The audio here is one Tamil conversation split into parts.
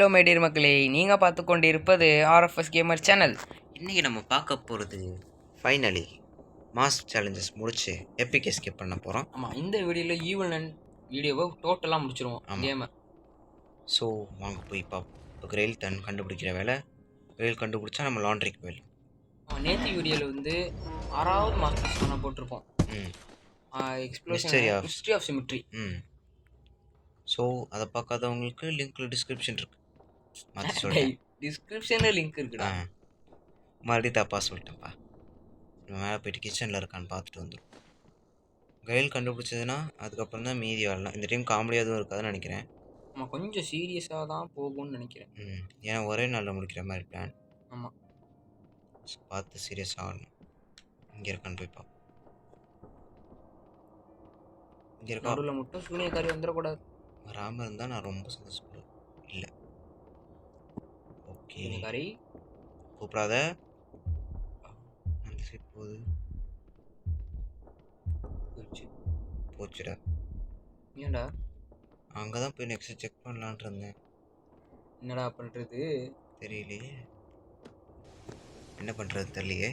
ஹலோ மை டியர் மக்களே, நீங்கள் பார்த்து கொண்டு இருப்பது ஆர்எஃப்எஸ் கேமர் சேனல். இன்றைக்கி நம்ம பார்க்க போகிறது ஃபைனலி மாஸ் சேலஞ்சஸ் முடிச்சு எபிக் எஸ்கேப் பண்ண போகிறோம். ஆமாம், இந்த வீடியோவில் ஈவல் வீடியோவை டோட்டலாக முடிச்சிருவோம் கேமை. ஸோ வாங்க போய் பார்ப்போம். இப்போ கிரெயில் கண்டுபிடிக்கிற வேலை. கிரெயில் கண்டுபிடிச்சா நம்ம லாண்ட்ரிக்கு போயிடலாம். நேற்று வீடியோவில் வந்து 6வது மாஸ்டர்ஸ் பண்ண போட்டிருப்போம். History of symmetry. ஸோ அதை பார்க்காதவங்களுக்கு லிங்க்கில் டிஸ்கிரிப்ஷன் இருக்குது. மாற்றி சொல்கிறேன், டிஸ்கிரிப்ஷனில் லிங்க் இருக்குடா. மறுபடியும் தப்பாக சொல்லிட்டேன்ப்பா. நம்ம மேலே போய்ட்டு கிச்சனில் இருக்கான்னு பார்த்துட்டு வந்துடும். கிரெயில் கண்டுபிடிச்சதுன்னா அதுக்கப்புறம் தான் மீதி வரலாம். இந்த டைம் காமெடியாக எதுவும் இருக்காதுன்னு நினைக்கிறேன். நம்ம கொஞ்சம் சீரியஸாக தான் போகும்னு நினைக்கிறேன். ஏன்னா ஒரே நாளில் முடிக்கிற மாதிரி பிளான். ஆமாம், பார்த்து சீரியஸாக ஆகணும். இங்கே இருக்கான்னு போய் பார்ப்போம். இங்கே இருக்கா? நடுவில் மட்டும் சூனியக்காரி வந்துடக்கூடாது. வராமல் இருந்தால் நான் ரொம்ப சந்தோஷப்படுவேன். இல்லை, ஓகே, சூனியக்காரி கூப்பிடாத. அந்த சைட் போகுது. போச்சுடா. ஏன்டா? அங்கே தான் போய் நெக்ஸ்ட் செக் பண்ணலான்ட்டு இருந்தேன். என்னடா பண்ணுறது தெரியலையே, என்ன பண்ணுறது தெரியலையே.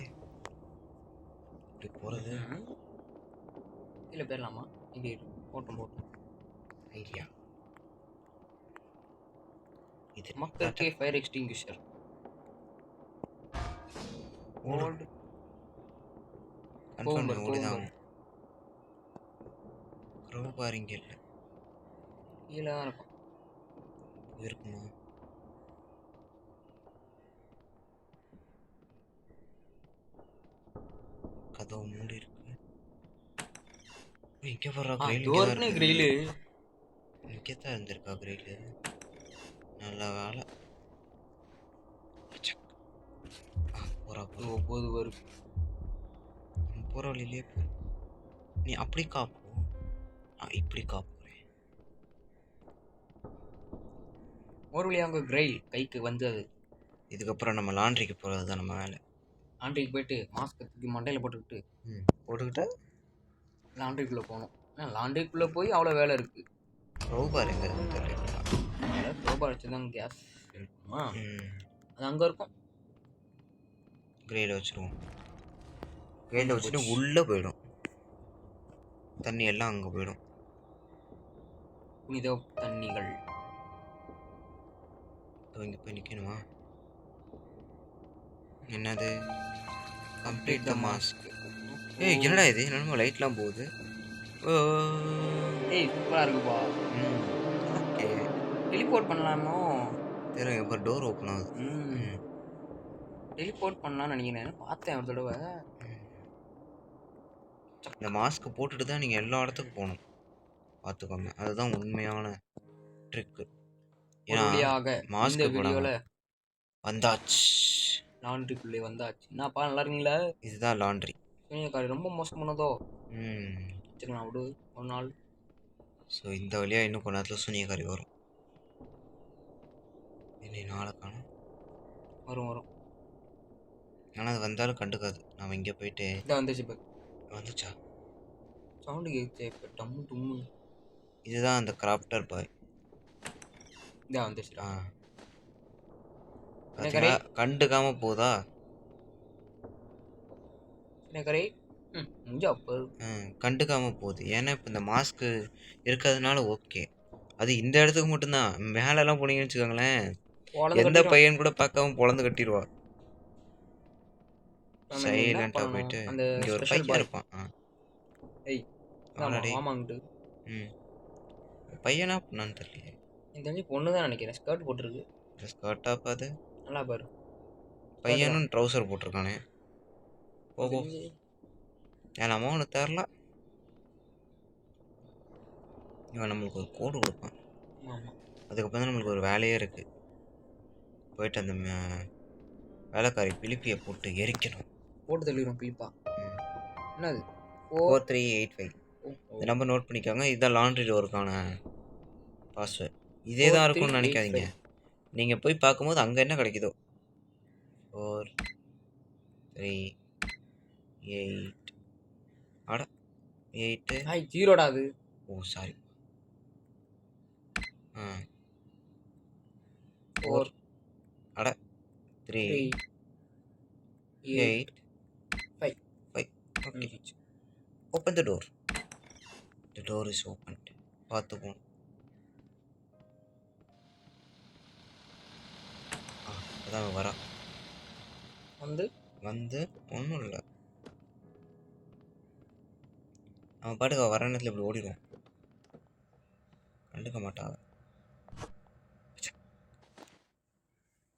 இப்படி போகிறது இல்லை போயிடலாமா? இது போட்டோம் ஐடியா. இது மக்களுக்கே ஃபயர் எக்ஸ்டிங்யூஷர் ஓல்டு கன்ஃபார்ம் ஓடிதான். ரொம்ப பாருங்க, இல்லை கீழே தான் இருக்கும். இருக்குமா? கதவு மூடி இருக்கு. இங்கே வர்றா கிரெயிலு. இங்கே தான் இருந்திருக்கா கிரெயிலு. நல்ல வேலை. போது வரும். போகிற வழியிலே போ. நீ அப்படி காப்போ, நான் இப்படி காப்போறேன். ஒரு வழியாக அவங்க கிரெயில் கைக்கு வந்தது. இதுக்கப்புறம் நம்ம லாண்ட்ரிக்கு போகிறது தான் நம்ம வேலை. லாண்ட்ரிக்கு போயிட்டு மாஸ்க் தூக்கி மண்டையில் போட்டுக்கிட்டு லாண்ட்ரிக்குள்ளே போகணும். லாண்ட்ரிக்குள்ளே போய் அவ்வளோ வேலை இருக்குது. ரோபார் எங்கே இருக்குன்னு தெரியல. ரோபார் வச்சு தான் கேஸ் இருக்குமா? அது அங்கே இருக்கும். கிரெயில வச்சுருவோம். கிரெயில வச்சுட்டு உள்ளே போயிடும். தண்ணி எல்லாம் அங்கே போயிடும். புனித தண்ணிகள். இங்கே போய் நிற்கணுமா? என்னது? Complete the mask. ஏய், என்னடா இது? என்னமோ லைட்லாம் போகுது. ஏய், சூப்பராக இருக்குப்பா. ஓகே, டெலிபோர்ட் பண்ணலாமோ? தெரியும். இப்போ டோர் ஓப்பன் ஆகுது. டெலிபோர்ட் பண்ணலான்னு நினைக்கிறேன். பார்த்தேன் ஒரு தடவை. இந்த மாஸ்க் போட்டுட்டு தான் நீங்கள் எல்லா இடத்துக்கும் போகணும். பார்த்துக்கோங்க, அதுதான் உண்மையான ட்ரிக்கு. மாஸ்க் வீடியோவில் வந்தாச்சு. லாண்ட்ரிக்குள்ளே வந்தாச்சு. என்னப்பா, நல்லா இருக்கீங்களா? இதுதான் லாண்ட்ரி. சூனியக்காரி ரொம்ப மோசம் பண்ணதோ. வச்சுக்கலாம் விடு ஒரு நாள். ஸோ இந்த வழியாக இன்னும் கொஞ்ச நேரத்தில் சூனியக்காரி வரும். என்ன நாளை காணும்? வரும். ஆனால் அது வந்தாலும் கண்டுக்காது. நாம் இங்கே போயிட்டு இதான் வந்துச்சு. இப்போ வந்துச்சா? சவுண்டு கேட்குது. இப்போ டம்மு டும்மு. இதுதான் அந்த கிராஃப்டர் பாய். இதான் வந்துச்சுடா. கண்டுக்காம போதா? கண்டுக்காம போகுது. ஏன்னா இப்போ இந்த மாஸ்க்கு இருக்கிறதுனால ஓகே. அது இந்த இடத்துக்கு மட்டும்தான். மேலெல்லாம் போனீங்கன்னு வச்சுக்கோங்களேன், எந்த பையன் கூட பார்க்காம பொழந்து கட்டிடுவா. சைலண்டா போயிட்டு இங்கே ஒரு பையன் இருப்பான். பையனா பொண்ணான்னு தெரியல. தெரிஞ்சு பொண்ணு தான் நினைக்கிறேன். ஸ்கர்ட் போட்டிருக்கு. ஸ்கர்ட்டா பாது? நல்லா பாரு. பையனும் ட்ரௌசர் போட்டிருக்கானே. போகும் ஏன்னாமோ ஒன்று தெரில. இவன் நம்மளுக்கு ஒரு கோடு கொடுப்பான். அதுக்கப்புறம் தான் நம்மளுக்கு ஒரு வேலையே இருக்குது. போயிட்டு அந்த வேலைக்காரி பிலிப்பியை போட்டு எரிக்கணும். போட்டு தெளிவிடும் பிலிப்பா. என்னது? 4385. இந்த நம்பர் நோட் பண்ணிக்கோங்க. இதுதான் லாண்ட்ரி டோருக்கான பாஸ்வேர்ட். இதே தான் இருக்கும்னு நினைக்காதீங்க. நீங்கள் போய் பார்க்கும்போது அங்கே என்ன கிடைக்குதோ. 438. அட 8 ஜீரோடா அது. ஓ சாரி. 4 அட 3 3 8 8 5 5 okay. Open the door. The door is opened. பார்த்துப்போம். அதான் வரா வந்து ஒன்றும் இல்லை. அவன் பாட்டுக்கு வர நேரத்தில் இப்படி ஓடிடுவான். கண்டுக்க மாட்டான்.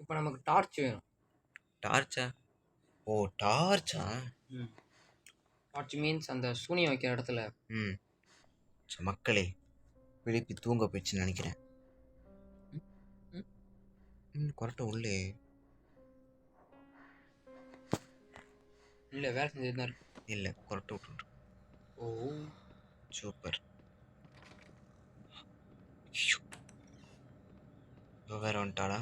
இப்போ நமக்கு டார்ச் வேணும். டார்ச்சா? ஓ டார்ச்சா? டார்ச் மீன்ஸ் அந்த சூனியம் வைக்கிற இடத்துல. மக்களே விழிப்பி தூங்க போயிடுச்சுன்னு நினைக்கிறேன். கரெக்டாக உள்ளே இல்லை வேலை செஞ்சது தான் இருக்கு. இல்லை கரெக்டாக விட்டுரு. ஓ சூப்பர். இப்போ வேற வந்துட்டாளா?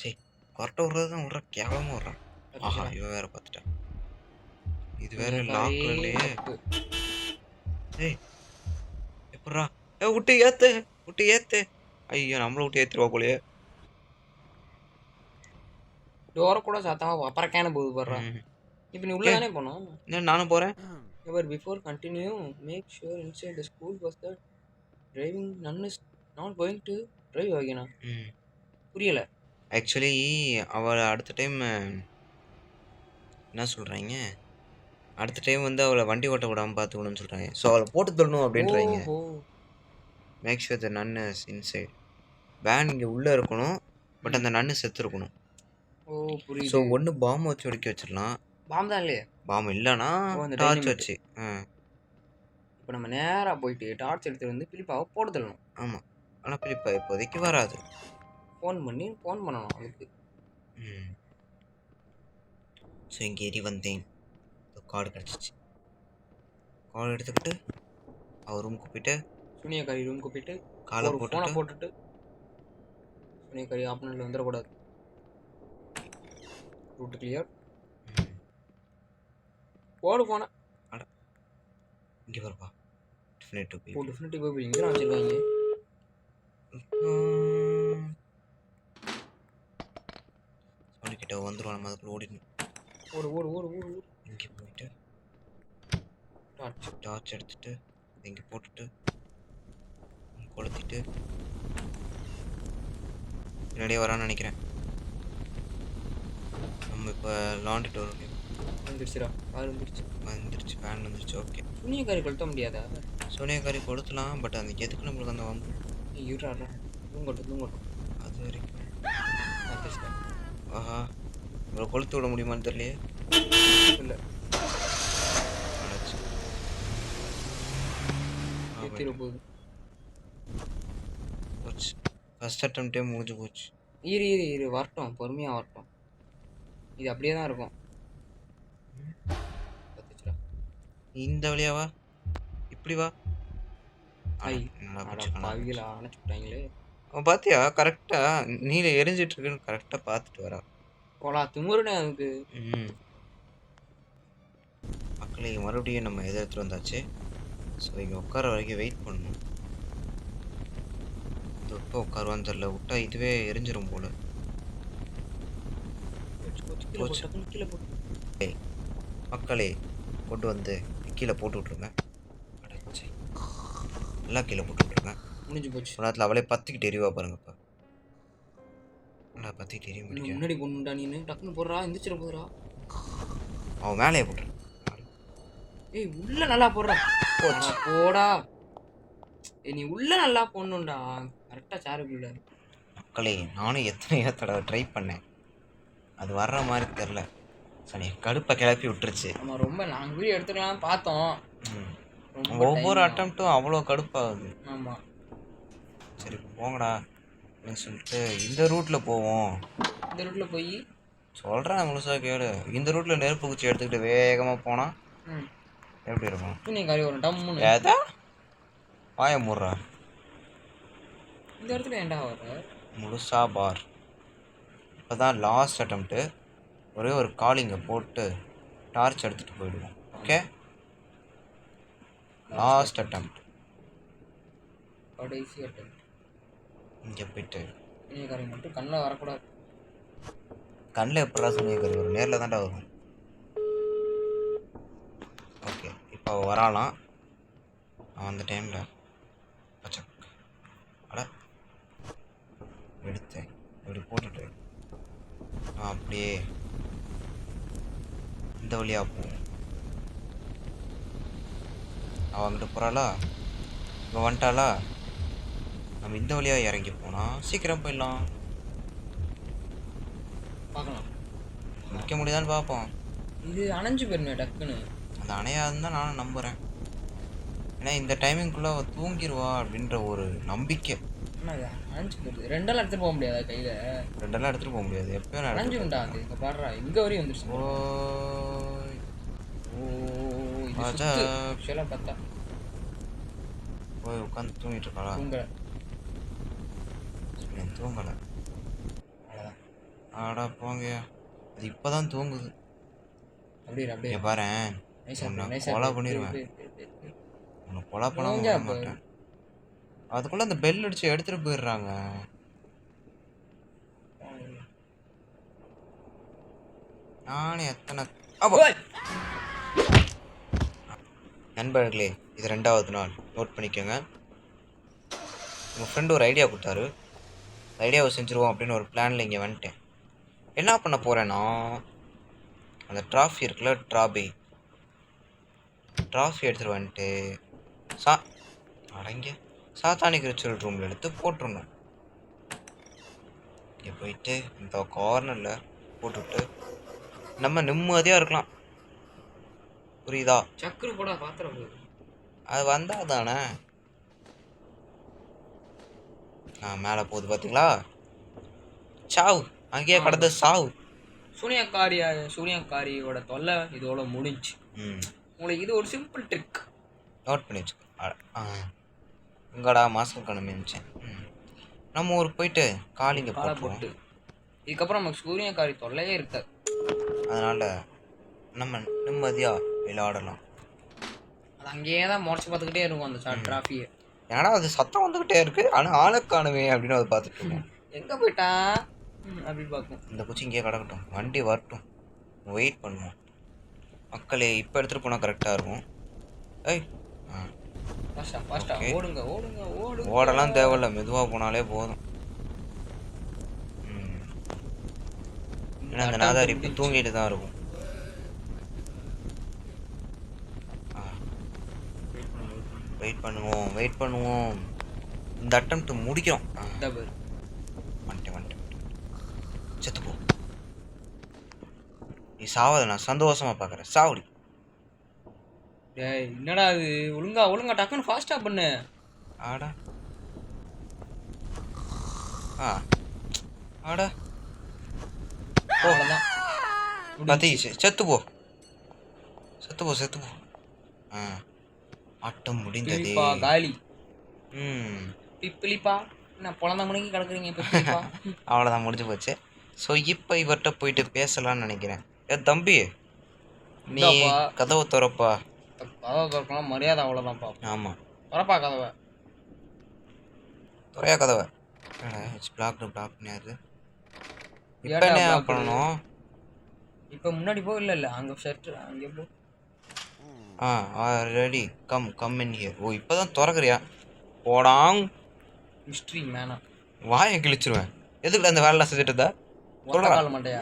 சரி கரெக்டாக விட்றது தான் விட்றா. கேவலமாக விட்றான். ஆஹா இவன் வேற பார்த்துட்டான். இது வேற லாக்ல இல்லையே. ஏய் எப்பட்றா? விட்டு ஏத்து. ஐயோ நம்மள விட்டு ஏத்துருவா போலயே. டோரை கூட சாத்தாம அப்புறக்கான போகுது பாடுறா. இப்போ நீ உள்ள தானே போனோம். நானும் போறேன். However, before continue, make sure inside the school bus that driving none is not going to drive again. புரியல. ஆக்சுவலி அவளை அடுத்த டைம் என்ன சொல்கிறாங்க, அடுத்த டைம் வந்து அவளை வண்டி ஓட்ட விடாமல் பார்த்துக்கணும்னு சொல்கிறாங்க. ஸோ அவளை போட்டு தரணும் அப்படின்றாங்க. Make sure the nun is inside. Van இங்கே உள்ளே இருக்கணும், பட் அந்த நன்னு செத்து இருக்கணும். ஓ புரியுது. ஸோ ஒன்று பாம்பை வச்சு ஒடுக்கி வச்சிடலாம். பாம்பு தான் இல்லையே. பாம்பு இல்லைனா டார்ச் வச்சு. இப்போ நம்ம நேராக போயிட்டு டார்ச் எடுத்துகிட்டு வந்து பிலிப்பாவை போட்டு தரணும். ஆமாம், ஆனால் பிலிப்பா இப்போதைக்கு வராது. ஃபோன் பண்ணணும் அதுக்கு. ஸோ இங்கே ஏறி வந்தேன். கார்டு கிடச்சிச்சு. கார்டு எடுத்துக்கிட்டு அவர் ரூமுக்கு போயிட்டு சுனியக்காரி ரூமுக்கு போயிட்டு காலை போட்டுட்டு சுனியக்காரி ஆப்ஷனில் வந்துடக்கூடாது. Route clear. போடு போன அட இங்கே வரப்பா. டெஃபினட்டிவ் போய் இங்கே நான் வச்சுருக்காங்க. கிட்ட வந்துடும். நம்ம அதுக்குள்ள ஓடிடணும். ஓடு இங்கே போயிட்டு டார்ச் எடுத்துட்டு இங்கே போட்டுட்டு கொளுத்திட்டு பின்னாடியே வரான்னு நினைக்கிறேன். நம்ம இப்போ லாண்ட்ரி டோர் வந்துருச்சுடா. வந்துருச்சு. ஃபேன் வந்துருச்சு. ஓகே. சுனியக்காரி கொளுத்த முடியாதா? சுனியக்காரி கொளுத்தலாம், பட் அந்த எதுக்கு நம்மளுக்கு அந்த வம்பு? இருடா தூங்கட்டும் அது வரைக்கும் ஆஹா இவ்வளோ கொளுத்து விட முடியுமான்னு தெரியலையே. இல்லை போச்சு. ஃபர்ஸ்ட் அட்டெம்ப்டே முடிஞ்சு போச்சு. இரு வரட்டும், பொறுமையாக வரட்டும். இது அப்படியே தான் இருக்கும். இந்த வழியாவா? இப்படி வா. அணைச்சுட்டாங்களே. அவன் பார்த்தியா கரெக்டாக நீல எரிஞ்சிட்டு இருக்குன்னு கரெக்டாக பார்த்துட்டு வரா. போலா திமுருனே அதுக்கு. மக்களே மறுபடியும் நம்ம எதை எடுத்துகிட்டு வந்தாச்சு. ஸோ இங்கே உட்கார வரைக்கும் வெயிட் பண்ணணும். இது எப்போ உட்காருவான்னு தெரில. விட்டா இதுவே எரிஞ்சிடும் போல. மக்களே கொண்டு வந்து கீழே போட்டு விட்ருங்க. அடைச்சி எல்லாம் கீழே போட்டு விட்ருங்க. முடிஞ்சு போச்சு. ஒரு நேரத்தில் அவளே பற்றிக்கிட்டு எரிவா பாருங்கப்பா. நல்லா பற்றிக்கிட்டு எரிய முடியும். முன்னாடி பொண்ணுடா நீ டக்குன்னு போடுறா. எந்திரிச்சிட போடுறா. அவன் மேலேயே போட்டுரு. ஏய் உள்ள நல்லா போடுறா. போடா. நீ உள்ள நல்லா போடணும்டா. கரெக்டாக சாருக்குள்ள. மக்களே நானும் எத்தனையோ தடவை ட்ரை பண்ணேன், அது வர்ற மாதிரி தெரில. சரி கடுப்பை கிளப்பி விட்டுருச்சு. நம்ம ரொம்ப நாங்கள் வீடியோ எடுத்துக்கலாம் பார்த்தோம். ஒவ்வொரு அட்டம்ப்ட்டும் அவ்வளோ கடுப்பாகுது. ஆமாம் சரி போங்கடா அப்படின்னு சொல்லிட்டு இந்த ரூட்டில் போவோம். இந்த ரூட்டில் போய் சொல்கிறேன் முழுசாக கேளு. இந்த ரூட்டில் நெருப்பு குச்சி எடுத்துக்கிட்டு வேகமாக போனால் எப்படி இருக்கும்? துணிக்காரி ஒரு டம்முன்னு ஏதா வாய மூடுறா. இந்த இடத்துல ஏன்டா வர முழுசா பார். இப்போ தான் லாஸ்ட் அட்டம்ப்ட்டு. ஒரே ஒரு காலிங்கை போட்டு டார்ச் எடுத்துகிட்டு போயிடுவோம். Okay last attempt. கடைசி அட்டம்ப்ட். இங்கே போயிட்டு சூனியக்காரி மட்டும் கண்ணில் வரக்கூடாது. கண்ணில் எப்படா சூனியக்காரி வரும்? நேரில் தான்டா வரும். ஓகே, இப்போ அவள் வராலாம். அவன் அந்த டைமில் பச்சை அட எடுத்தேன் இப்படி போட்டுட்டு அப்படியே இந்த வழியாக போவோம். அவள் அங்கிட்ட போகிறாளா, இவன் வந்துட்டாளா, நம்ம இந்த வழியாக இறங்கி போனால் சீக்கிரம் போயிடலாம். பார்க்கலாம், நிற்க முடியுதான்னு பார்ப்போம். இது அணைஞ்சு போயிருமே டக்குன்னு. அது அணையாதுன்னு தான் நானும் நம்புகிறேன். ஏன்னா இந்த டைமிங்குள்ளே அவள் தூங்கிடுவா அப்படின்ற ஒரு நம்பிக்கை. ஆனால் அணைஞ்சு போயிடுது. ரெண்டெல்லாம் எடுத்துகிட்டு போக முடியாதா கையில்? ரெண்டெல்லாம் எடுத்துகிட்டு போக முடியாது, எப்பயும் அணைஞ்சு உண்டா அது? இங்கே பாடுறா, இங்கே வரையும் வந்துருச்சு. ஆக்சுவலாக பார்த்தா போய் உட்காந்து தூங்கிட்டு இருக்காளா? தூங்கலை. தூங்கலை. அவ்வளோதான். ஆடா போங்க, அது இப்போதான் தூங்குது. அப்படியே பாரு, கொலை பண்ணிடுவேன். உன்னை கொலை பண்ண மாட்டேன். அதுக்குள்ள அந்த பெல் அடிச்சு எடுத்துட்டு போயிடுறாங்க. நானே எத்தனை நண்பர்களே, இது 2வது நாள். நோட் பண்ணிக்கோங்க. உங்கள் ஃப்ரெண்டு ஒரு ஐடியா கொடுத்தாரு. ஐடியாவை செஞ்சுருவோம் அப்படின்னு ஒரு பிளானில் இங்கே வந்துட்டேன். என்ன பண்ண போகிறேன்னா, அந்த ட்ராஃபி இருக்குல்ல, ட்ராஃபி எடுத்துகிட்டு வந்துட்டு அடங்க சாத்தானிக் ரிச்சுவல் ரூமில் எடுத்து போட்டுருணும். இங்கே போயிட்டு இந்த கார்னரில் போட்டுவிட்டு நம்ம நிம்மதியாக இருக்கலாம். புரியுதா? சக்கரு போட பாத்திரம் அது வந்தால் தானே. மேலே போகுது பார்த்தீங்களா? சாவு, அங்கேயே கடந்த சாவு. சூனியக்காரியோட தொல்லை இதோட முடிஞ்சு. உங்களுக்கு இது ஒரு சிம்பிள் ட்ரிக். நோட் பண்ணி வச்சுக்கோ. உங்கடா மாஸ்க் கணமிச்சேன். நம்ம ஊருக்கு போயிட்டு காலிங்க போட்டு இதுக்கப்புறம் நமக்கு சூரியக்காரி தொல்லையே இருக்காது. அதனால் நம்ம நிம்மதியாக விளையாடலாம். அது அங்கேயே தான் முறைச்சி பார்த்துக்கிட்டே இருக்கும் அந்த ட்ராஃபியை. ஏன்னா அது சத்தம் வந்துக்கிட்டே இருக்குது, ஆனால் ஆளை காணுமே அப்படின்னு அதை பார்த்துட்டு இருக்கோம். எங்கே போயிட்டா அப்படி பார்க்கும். இந்த பூச்சி இங்கேயே கிடக்கட்டும், வண்டி வரட்டும், வெயிட் பண்ணுவோம். மக்களே இப்போ எடுத்துகிட்டு போனால் கரெக்டாக இருக்கும். ஏய் ஓடலாம் தேவையில்ல, மெதுவாக போனாலே போதும். ஏன்னா அந்த நாதாரி இப்போ தூங்கிட்டு தான் இருக்கும். வெயிட் பண்ணுவோம். இந்த அட்டெம்ப்ட் முடிக்கிறோம். வந்துட்டேன். செத்துப்போ. நீ சாவதை நான் சந்தோஷமா பார்க்குறேன். சாவடி. டேய் என்னடா அது? ஒழுங்கா டக்குன்னு ஃபாஸ்டா பண்ணு. ஆடா ஆடா அவ்வளோதான். பத்திச்சு. செத்து போ. ஆட்டம் முடிந்ததே. காலி. பிப்பிலிப்பா நான் பொழந்த மணிக்கு கிடக்குறீங்க. அவ்வளோதான், முடிஞ்சு போச்சு. ஸோ இப்போ இவர்கிட்ட போயிட்டு பேசலாம்னு நினைக்கிறேன். தம்பி நீ கதவை திறப்பா. கதவை திறக்கலாம் மரியாதை அவ்வளோதான்ப்பா. ஆமாம், திறப்பா கதவை. துறையா கதவை. பிளாக் பண்ணியாது. இப்போ என்ன பண்ணணும்? இப்போ முன்னாடி போ. இல்லை அங்கே ஷர்ட் அங்கே போ. ரெடி. Come in here. ஓ இப்போ தான் திறக்குறியா? போடாங் ஹிஸ்ட்ரி மேனா வாயை கிழிச்சிருவேன். எதுக்குள்ள அந்த வேலைலாம் செஞ்சுட்டு இருந்தா சொல்ல மாட்டேயா?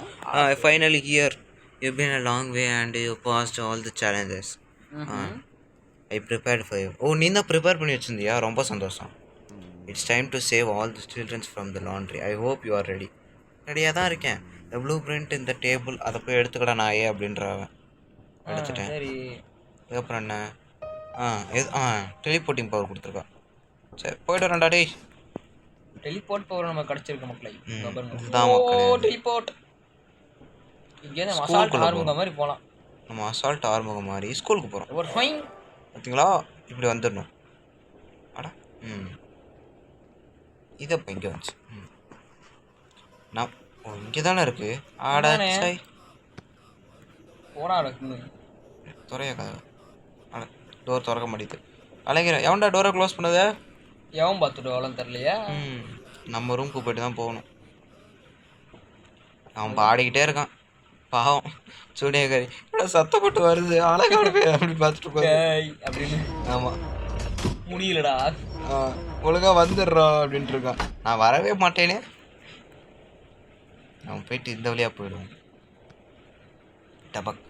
Finally here. You been a long way and you passed all the challenges. I prepared for you. ஓ நீ தான் ப்ரிப்பேர் பண்ணி வச்சிருந்தியா? ரொம்ப சந்தோஷம். It's time to save all the children from the laundry. I hope you are ready. ரெடியாக தான் இருக்கேன். The blueprint in the table. அதை போய் எடுத்துக்கடா நாயே அப்படின்றவன். எடுத்துட்டேன். சரி அதுக்கப்புறம் என்ன? டெலிபோர்ட்டிங் பவர் கொடுத்துருக்கா. சரி போய்ட்டு வரேன்டா. டேய் டெலிபோர்ட் பவர் நம்ம கிடச்சிருக்க மக்களே. டெலிபோர்ட் இங்கே அசால்ட் ஆர்முகம் மாதிரி போகலாம். நம்ம அசால்ட் ஆர்முகம் மாதிரி ஸ்கூலுக்கு போகிறோம். ஒரு ஃபைன் பார்த்தீங்களா? இப்படி வந்துடணும். அடா இதை இப்போ இங்கே வந்துச்சு. நான் இங்கே தானே இருக்குது. ஆடா சாய் போடா இருக்குன்னு துறைய கதவை. டோர் திறக்க மாட்டேது. அலைங்கிற எவன்டா டோரை க்ளோஸ் பண்ணது? எவன் பார்த்துட்டு அவ்வளோ தெரியலையா? நம்ம ரூமுக்கு போயிட்டு தான் போகணும். அவன் பாடிக்கிட்டே இருக்கான் பாவம். சூனியக்காரி சத்தப்பட்டு வருது அழகாடு போய் அப்படி பார்த்துட்டு அப்படின்னு. ஆமா முடியலடா. ஒழுங்கா வந்துடுறா அப்படின்ட்டு இருக்கான். நான் வரவே மாட்டேனே. அவன் போயிட்டு இந்த வழியா போயிடுவான். டபக்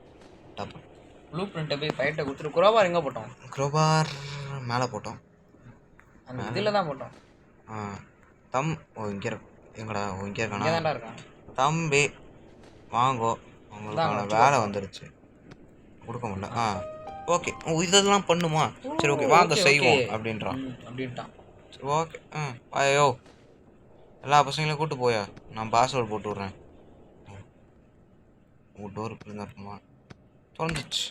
டபக். ப்ளூ பிரிண்ட்டை போய் ஃபைட்டை கொடுத்துட்டு குரோபார் எங்கே போட்டோம்? குரோபார் மேலே போட்டோம். அந்த இதில் தான் போட்டோம். இங்கே இருக்கு. எங்கடா இங்கே இருக்கானா? இங்கே தான்டா இருக்கான். தம்பி வாங்கோ, உங்களுக்கான வேலை வந்துருச்சு. கொடுக்க முடியல. ஓகே இதெல்லாம் பண்ணுமா? சரி ஓகே வாங்க செய்வோம் அப்படின்ட்டான். சரி ஓகே. ஐயோ எல்லா பசங்களையும் கூப்பிட்டு போயா, நான் பாஸ்வேர்டு போட்டு விட்றேன். டோர் இப்படி தான் இருக்குமா? தொலைஞ்சிச்சு.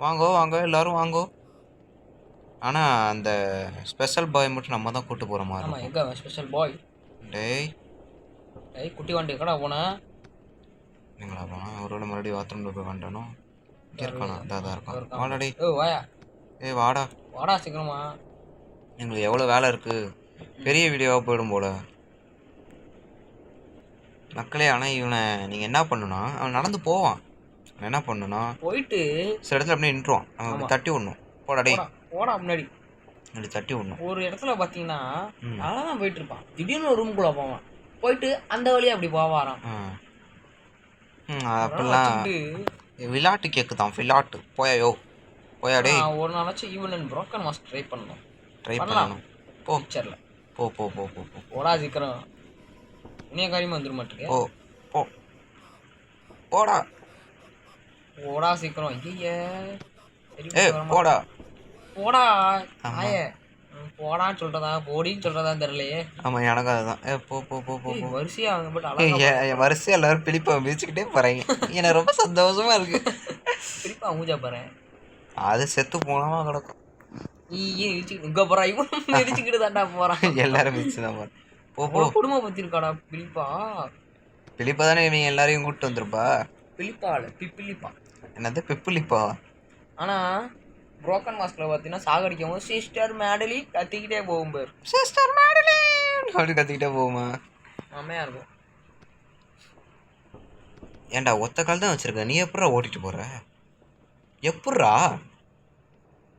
வாங்கோ வாங்க எல்லோரும் வாங்கோ. ஆனால் அந்த ஸ்பெஷல் பாய் மட்டும் நம்ம தான் கூப்பிட்டு போகிற மாதிரி. ஆமாம், எங்கே ஸ்பெஷல் பாய்? டேய் குட்டி வண்டி கடை போனேன். நீங்களா போனா ஒரு மறுபடியும் பாத்ரூமில் போய் வந்துட்டணும். இங்கே இருக்கானா? தான் இருக்கான். வாடாடி. வாயா. வாடா வாடா சீக்கிரமா. எங்களுக்கு எவ்வளோ வேலை இருக்குது. பெரிய வீடியோவாக போயிடும் போல மக்களே. ஆனால் இவனை நீங்கள் என்ன பண்ணுனா, அவன் நடந்து போவான். அவன் என்ன பண்ணுனா போயிட்டு சில இடத்துல அப்படியே நின்றுவான். அவன் தட்டி விடணும். போடாடே போடா முன்னாடி அப்படி தட்டி விடணும். ஒரு இடத்துல பார்த்தீங்கன்னா நல்லா தான் போயிட்டு இருப்பான். திடீர்னு ஒரு ரூமுக்குள்ளே போவான். போயிட்டு அந்த வழியாக அப்படி போவாராம். அப்படிலாம் விளையாட்டு கேட்குதான். விளையாட்டு போயாயோ போயாடே. ஒரு நாளாச்சும் even and broken mask try பண்ணணும். போ பிக்சரில் போ போ போ போ போ போடா சீக்கிரம். உன்னைய காரியமாக வந்துட மாட்டேங்க. போ போ போடா போடா சீக்கிரம். ஐயே போடா போடா. ஆயே போடான்னு சொல்றதா போடின்னு சொல்றதா தெரியலையே. ஆமாம் எனக்கு அதுதான். போ போ போ போ வரிசையா அவங்க பட் வரிசையாக எல்லாரும் பிலிப்பை மிதிச்சுக்கிட்டே போகிறாங்க. எனக்கு ரொம்ப சந்தோஷமா இருக்கு. பிலிப்பா மூஞ்சா பாரு. அது செத்து போனாமா கிடக்கும். இங்க போறா இவன் மிதிச்சுக்கிட்டு தாண்டா போறான். எல்லாரும் மிதிச்சுதான் போறான். போ போ. குடும்பம் பத்தி இருக்காடா பிலிப்பா. பிலிப்பா தானே இவங்க எல்லாரையும் கூப்பிட்டு வந்துருப்பா. பிலிப்பா இல்ல பிப்பிலிப்பா. என்னது பிப்பிலிப்பா? ஆனா புரோக்கன் மாஸ்க்ல பார்த்தீங்கன்னா சாகடிக்கும் போது சிஸ்டர் மேடலி கத்திக்கிட்டே போகும் பேர். சிஸ்டர் மேடலி அப்படி கத்திக்கிட்டே போகுமா? செம்மையா இருக்கும். ஏன்டா ஒத்த கால் தான் வச்சிருக்க, நீ எப்படா ஓட்டிட்டு போற? எப்பட்றா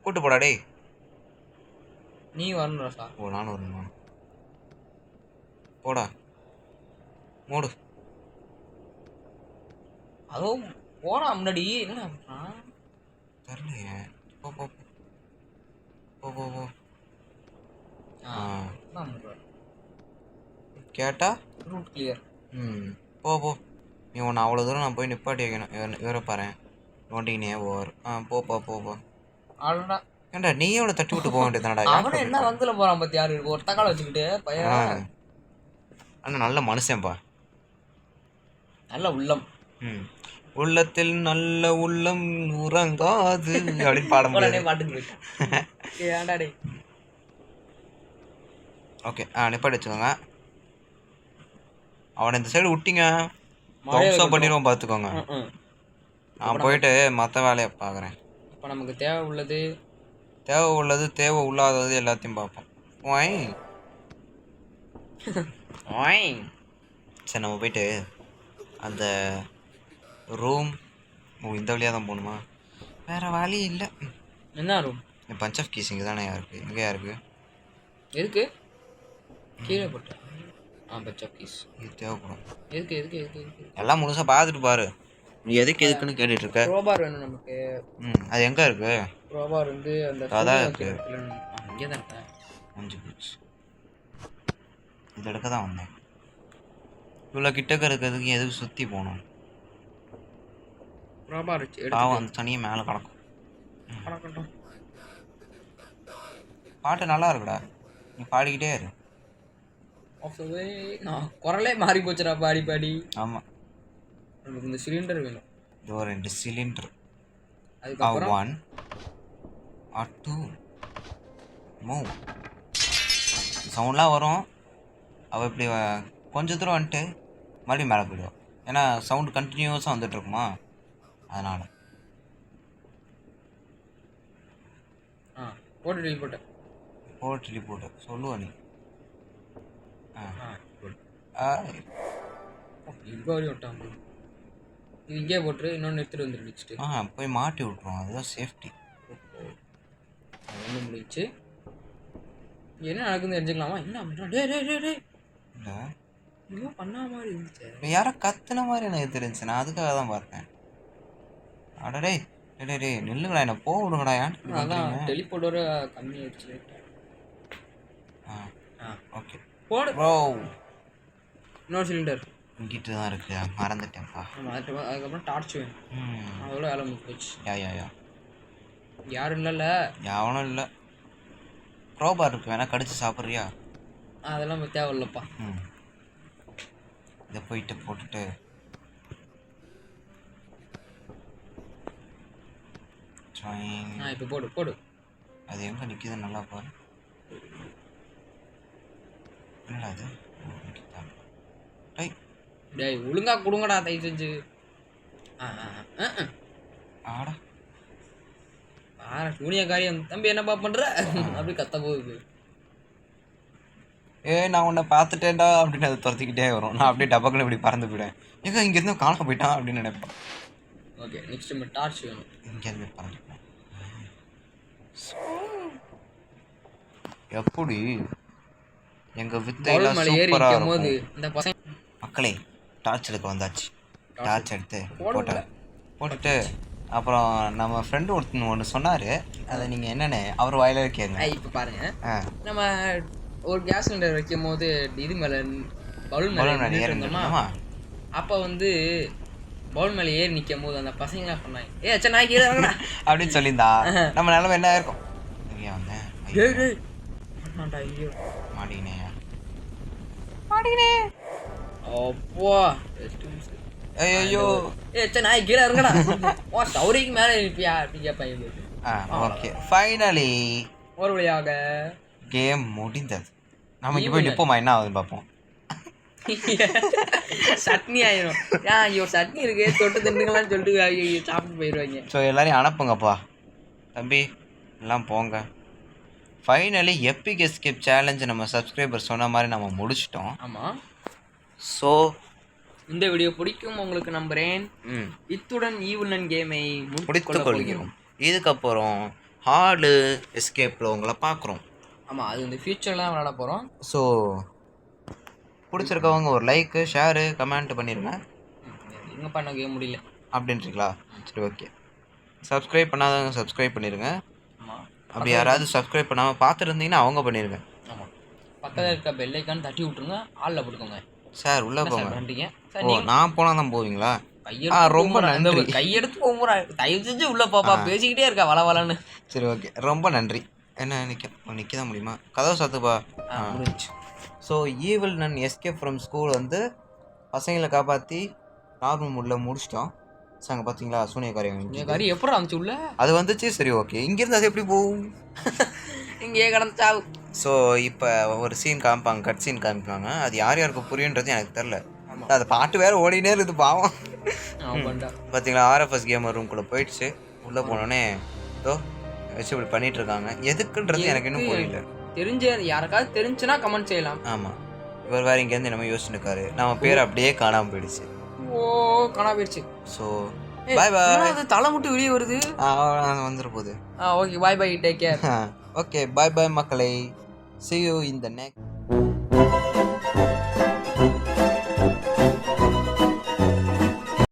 கூட்டு போடா டேய். நீ வரணும் ராசா. நானும் வரணும். போடா மூடு. அதுவும் போடா முன்னாடி. என்ன தெரியலையே. போ போ போ போ போ. கேட்டா ரூட் கிளியர். போ போ. நீ ஒன்று அவ்வளோ தூரம் நான் போய் நிப்பாட்டி வைக்கணும். இவரை பாரு நோண்டிங்கனே போவார். போப்பா போப்பா. ஆளுடா ஏன்டா நீ எவ்வளோ தட்டி விட்டு போக வேண்டியதுனாடா. அவனை என்ன வந்தல போறான் பத்தி யாரு ஒரு தக்காள வச்சுக்கிட்டு பையன். அண்ணா நல்ல மனுஷன்பா. நல்ல உள்ளம். உள்ளத்தில் நல்ல உள்ளம் உறங்காது அப்படின்னு பாடம் பாட்டு. ஓகே நிப்பாட்டி வச்சுக்கோங்க. அவனை இந்த சைடு விட்டீங்க தம்சம் பண்ணிடுவோம் பார்த்துக்கோங்க. நான் போயிட்டு மற்ற வேலையை பார்க்குறேன். இப்போ நமக்கு தேவை உள்ளது தேவை இல்லாதது எல்லாத்தையும் பார்ப்போம். சரி நம்ம போயிட்டு அந்த ரூம் இந்த வழியாக தான் போகணுமா? வேறு வழி இல்லை. என்ன ரூம்? பஞ்ச் ஆஃப் கீஸ் இங்கே தானே இருக்குது. எங்கேயா இருக்குது? எதுக்கு கீழே போட்டேன். பஞ்ச் ஆஃப் கீஸ் இது தேவைப்படும். எதுக்கு எதுக்கு எதுக்கு எதுக்கு எல்லாம் முழுசாக பார்த்துட்டு பாரு. நீ எதுக்கு எதுக்குன்னு கேட்டுட்டு இருக்க. க்ரோபார் வேணும் நமக்கு. அது எங்கே இருக்குது? க்ரோபார் வந்து அந்த அதான் இருக்குது. இங்கே தான் இருக்கேன். 5 பீச் இந்த இடக்க தான் வந்தேன். இவ்வளோ கிட்டக்க இருக்கிறதுக்கு எதுக்கு சுற்றி போகணும்? க்ரோபார் பாவம் அந்த தனியாக மேலே கிடக்கும். பாட்டு நல்லா இருக்குடா, நீ பாடிக்கிட்டே இரு. நான் குரலே மாறி போச்சுடா பாடி பாடி. ஆமாம் நமக்கு இந்த சிலிண்டர் வேணும். இது ஒரு 2 சிலிண்டர். அதுக்கப்புறம் 1 or 2 மூவ் சவுண்ட்லாம் வரும். அவள் இப்படி கொஞ்சம் தூரம் வந்துட்டு மறுபடியும் மேலே போயிடுவாள். ஏன்னா சவுண்டு கண்டினியூஸாக வந்துட்டுருக்குமா, அதனால். போட்டு போட்டு சொல்லுவா நீ. இங்கே வரையும் விட்டான் bro. இது இங்கே போட்டுரு, இன்னொன்று எடுத்துகிட்டு வந்துரு நெக்ஸ்ட்டு. போய் மாட்டி விட்ருவோம், அதுதான் சேஃப்டி. அது வந்து முடிச்சு என்ன நடக்குதுன்னு தெரிஞ்சுக்கலாமா? என்ன பண்ணுறான்? டே டே டே டே இல்லை இன்னும் பண்ணா மாதிரி இருந்துச்சு. யாரோ கத்துன மாதிரி எனக்கு தெரிஞ்சு, நான் அதுக்காக தான் பார்த்தேன். அடடே டே டே நில்லுங்கடா, என்ன போக விடுங்கடா. ஏன் அதான் டெலிபோர்ட் வர கம்மியாகிடுச்சு. ஓகே போடு ப்ரோ. இன்னொரு சிலிண்டர் இங்கிட்டு தான் இருக்கு, மறந்துட்டேன்ப்பா. அதுக்கப்புறம் டார்ச் வேணும். அதோட வேலை முடிஞ்சு போச்சு. யா யாரும் இல்லைல்ல? யாவனும் இல்லை. க்ரோபார் இருக்கு, வேணா கடிச்சு சாப்பிட்றியா? அதெல்லாம் தேவையில்லப்பா. இதை போயிட்டு போட்டுட்டு இப்போ போடு போடு. அது எங்கே நிற்கிது நல்லா பாரு. என்னடா அது? டேய் ஒழுங்கா கொடுங்கடா தயவு செஞ்சு. ஆடா சூனிய காரியம் தம்பி என்னப்பா பண்ற அப்படி கத்த போகுது. நான் உன்னை பார்த்துட்டேன்டா அப்படின்னு அதை துரத்திக்கிட்டே வரும். நான் அப்படியே டபக்குன்னு இப்படி பறந்து போயிடுவேன். எங்க இங்கேருந்து காணாம போயிட்டான் அப்படின்னு நினைப்பேன். ஓகே நெக்ஸ்ட் நம்ம டார்ச் வேணும். இங்கேருந்து பறந்துப்பேன். எப்படி எங்க வித்தையெல்லாம் சூப்பரா இருக்கும். இந்த பசங்க மக்களே டார்ச் எடுக்க வந்தாச்சு. டார்ச் எடுத்து போட்டுட்டு அப்புறம் நம்ம ஃப்ரெண்டு ஒன்று சொன்னார். அதை நீங்கள் என்னென்னு அவர் வாயில கேளுங்க. இப்போ பாருங்க, நம்ம ஒரு கேஸ் சிலிண்டர் வைக்கும் போது இது மேலே பலூன் மேலே ஏறிருந்தோமா, அப்போ வந்து பவுல் மேலே ஏறி நிற்கும் போது அந்த பசங்க சொன்னாங்க, ஏ அச்சா நான் கீழே அப்படின்னு சொல்லியிருந்தா நம்ம நிலமை என்ன இருக்கும்? ஐயா வந்தேன் மாடினே அப்போ ஐயோ நான் கீழே இறங்கடா சௌரிக்கு மேலே இருப்பியா அப்படின்னு கேட்பாங்க. ஓகே ஃபைனலி ஒரு வழியாக கேம் முடிந்தது. நம்ம இங்கே போய் நிற்போமா என்ன ஆகுதுன்னு பார்ப்போம். சட்னி ஆயிரும். ஐயோ சட்னி இருக்கு தொட்டு திண்டுங்களான்னு சொல்லிட்டு சாப்பிட்டு போயிடுவாங்க. ஸோ எல்லாரையும் அனுப்புங்கப்பா தம்பி, எல்லாம் போங்க. ஃபைனலி எப்பிக் எஸ்கேப் சேலஞ்சு நம்ம சப்ஸ்கிரைபர் சொன்ன மாதிரி நம்ம முடிச்சிட்டோம். ஆமாம். ஸோ இந்த வீடியோ பிடிக்கும் உங்களுக்கு நம்புகிறேன். இத்துடன் ஈவுலன் கேமை முடித்துக் கொள்கிறோம். இதுக்கப்புறம் ஹார்டு எஸ்கேப்பில் உங்களை பார்க்குறோம். ஆமாம், அது இந்த ஃபியூச்சர்லாம் விளாட போகிறோம். ஸோ பிடிச்சிருக்கவங்க ஒரு லைக்கு ஷேரு கமெண்ட் பண்ணிடுங்க. எங்கே பண்ண கேம் முடியல அப்படின்றீங்களா? சரி ஓகே. சப்ஸ்கிரைப் பண்ணாதவங்க சப்ஸ்கிரைப் பண்ணிடுங்க. ஆமாம், அப்படி யாராவது சப்ஸ்கிரைப் பண்ணாமல் பார்த்துருந்தீங்கன்னா அவங்க பண்ணிடுங்க. ஆமாம், பக்கத்தில் இருக்க பெல் ஐக்கான் தட்டி விட்ருங்க, ஆளில் போட்டுக்கோங்க. சார் உள்ளே போங்க. நன்றிங்க. நான் போனால் தான் போவீங்களா? ரொம்ப நன்றி. கையெடுத்து போகிறா, தயவு செஞ்சு உள்ளே பாப்பா, பேசிக்கிட்டே இருக்கா வளவலன்னு. சரி ஓகே, ரொம்ப நன்றி. என்ன நிற்க தான் முடியுமா? கதவை சாத்துப்பா. முடிஞ்சு. So evil nun escape from school வந்து பசங்களை காப்பாற்றி நார்மல் முள்ள முடிச்சிட்டோம். ஸோ அங்கே பார்த்தீங்களா சூனியக்காரி எப்படி இருந்துச்சு உள்ள? அது வந்துச்சு. சரி ஓகே, இங்கேருந்து அது எப்படி போகும்? இங்கேயே கடந்துச்சாவு. ஸோ இப்போ ஒரு சீன் காமிப்பாங்க, கட் சீன் காமிப்பாங்க. அது யார் யாருக்கு புரியுன்றது எனக்கு தெரில. அது பாட்டு வேறு ஓடினே இருக்குது பாவம். பார்த்தீங்களா ஆர்எஃப்எஸ் கேமர் ரூம்குள்ளே போயிடுச்சு. உள்ளே போனோடனே இதோ வச்சு இப்படி பண்ணிட்டு இருக்காங்க. எதுக்குன்றது எனக்கு இன்னும் புரியல. தெரிஞ்ச யாருக்காவது தெரிஞ்சுன்னா கமெண்ட் செய்யலாம். ஆமாம், இவர் வேறு இங்கேருந்து நம்ம யோசிச்சுட்டு இருக்காரு. நம்ம பேர் அப்படியே காணாமல் போயிடுச்சு. காணாம போயிடுச்சு. ஸோ பாய் பாய். அது தலை மட்டும் வெளியே வருது. வந்துட போகுது. ஓகே பாய் பாய், டேக் கேர். ஓகே பாய் பாய் மக்களே. see you in the next